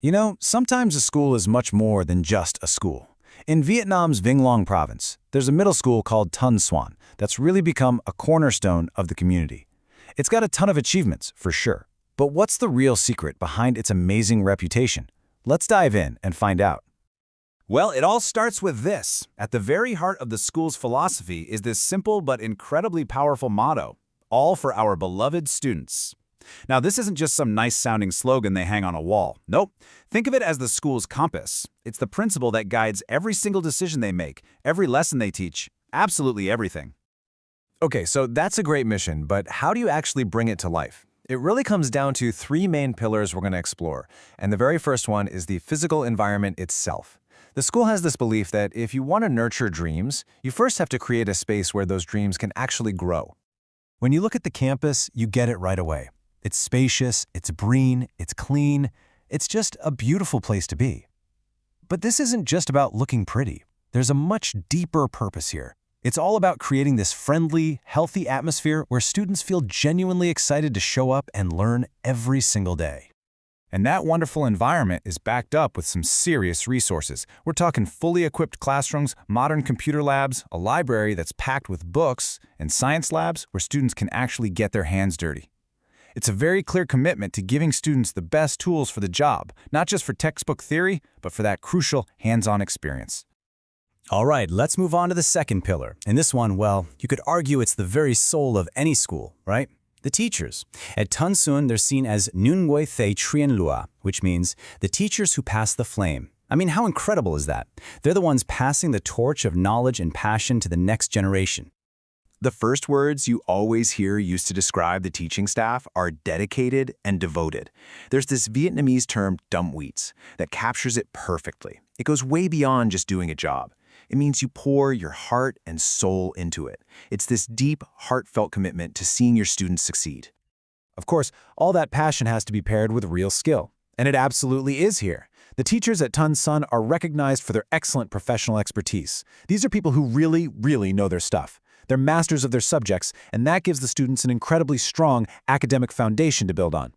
You know, sometimes a school is much more than just a school. In Vietnam's Vinh Long province, there's a middle school called Ton Xuan that's really become a cornerstone of the community. It's got a ton of achievements, for sure. But what's the real secret behind its amazing reputation? Let's dive in and find out. Well, it all starts with this. At the very heart of the school's philosophy is this simple but incredibly powerful motto: all for our beloved students. Now, this isn't just some nice-sounding slogan they hang on a wall. Nope. Think of it as the school's compass. It's the principle that guides every single decision they make, every lesson they teach, absolutely everything. Okay, so that's a great mission, but how do you actually bring it to life? It really comes down to three main pillars we're going to explore, and the very first one is the physical environment itself. The school has this belief that if you want to nurture dreams, you first have to create a space where those dreams can actually grow. When you look at the campus, you get it right away. It's spacious, it's green, it's clean. It's just a beautiful place to be. But this isn't just about looking pretty. There's a much deeper purpose here. It's all about creating this friendly, healthy atmosphere where students feel genuinely excited to show up and learn every single day. And that wonderful environment is backed up with some serious resources. We're talking fully equipped classrooms, modern computer labs, a library that's packed with books, and science labs where students can actually get their hands dirty. It's a very clear commitment to giving students the best tools for the job, not just for textbook theory, but for that crucial hands-on experience. All right, let's move on to the second pillar. And this one, well, you could argue it's the very soul of any school, right? The teachers. At Tan Xuân, they're seen as Nguyen Nguyen Thay Trien Lua, which means the teachers who pass the flame. I mean, how incredible is that? They're the ones passing the torch of knowledge and passion to the next generation. The first words you always hear used to describe the teaching staff are dedicated and devoted. There's this Vietnamese term "dum huits" that captures it perfectly. It goes way beyond just doing a job. It means you pour your heart and soul into it. It's this deep, heartfelt commitment to seeing your students succeed. Of course, all that passion has to be paired with real skill. And it absolutely is here. The teachers at Tan Xuân are recognized for their excellent professional expertise. These are people who really know their stuff. They're masters of their subjects, and that gives the students an incredibly strong academic foundation to build on.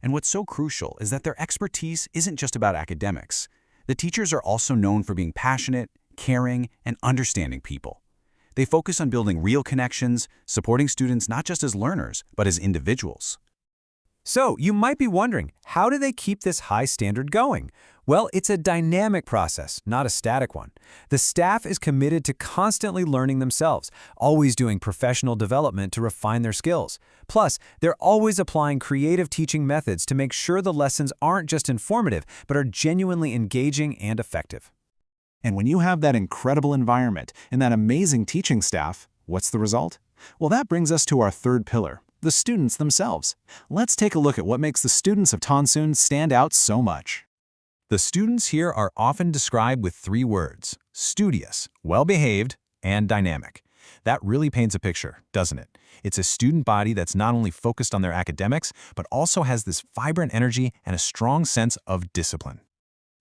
And what's so crucial is that their expertise isn't just about academics. The teachers are also known for being passionate, caring, and understanding people. They focus on building real connections, supporting students not just as learners, but as individuals. So, you might be wondering, how do they keep this high standard going? Well, it's a dynamic process, not a static one. The staff is committed to constantly learning themselves, always doing professional development to refine their skills. Plus, they're always applying creative teaching methods to make sure the lessons aren't just informative, but are genuinely engaging and effective. And when you have that incredible environment and that amazing teaching staff, what's the result? Well, that brings us to our third pillar: the students themselves. Let's take a look at what makes the students of Tan Xuân stand out so much. The students here are often described with three words: studious, well-behaved, and dynamic. That really paints a picture, doesn't it? It's a student body that's not only focused on their academics, but also has this vibrant energy and a strong sense of discipline.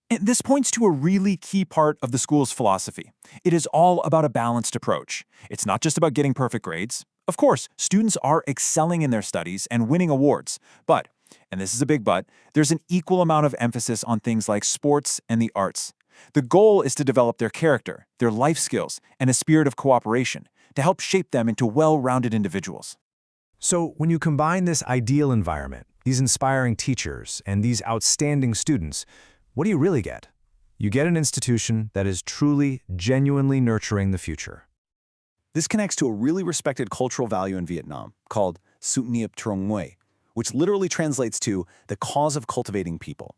And this points to a really key part of the school's philosophy. It is all about a balanced approach. It's not just about getting perfect grades. Of course, students are excelling in their studies and winning awards, but, and this is a big but, there's an equal amount of emphasis on things like sports and the arts. The goal is to develop their character, their life skills, and a spirit of cooperation to help shape them into well-rounded individuals. So when you combine this ideal environment, these inspiring teachers, and these outstanding students, what do you really get? You get an institution that is truly, genuinely nurturing the future. This connects to a really respected cultural value in Vietnam called Sự nghiệp Trong Người, which literally translates to the cause of cultivating people.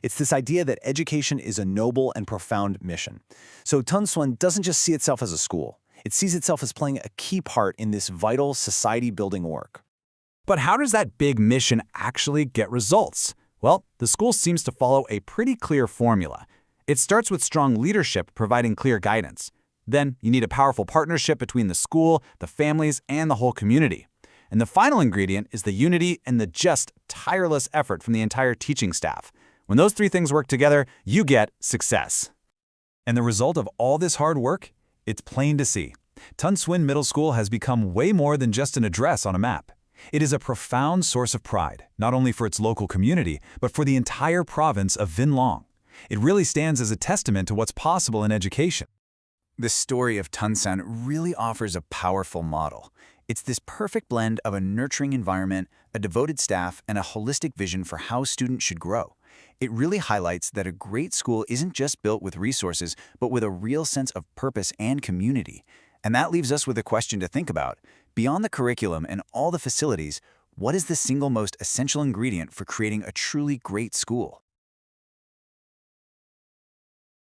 It's this idea that education is a noble and profound mission. So Tan Xuân doesn't just see itself as a school. It sees itself as playing a key part in this vital society-building work. But how does that big mission actually get results? Well, the school seems to follow a pretty clear formula. It starts with strong leadership providing clear guidance. Then you need a powerful partnership between the school, the families, and the whole community. And the final ingredient is the unity and the just tireless effort from the entire teaching staff. When those three things work together, you get success. And the result of all this hard work? It's plain to see. Tan Xuân Middle School has become way more than just an address on a map. It is a profound source of pride, not only for its local community, but for the entire province of Vinlong. It really stands as a testament to what's possible in education. The story of Tunsan really offers a powerful model. It's this perfect blend of a nurturing environment, a devoted staff, and a holistic vision for how students should grow. It really highlights that a great school isn't just built with resources, but with a real sense of purpose and community. And that leaves us with a question to think about. Beyond the curriculum and all the facilities, what is the single most essential ingredient for creating a truly great school?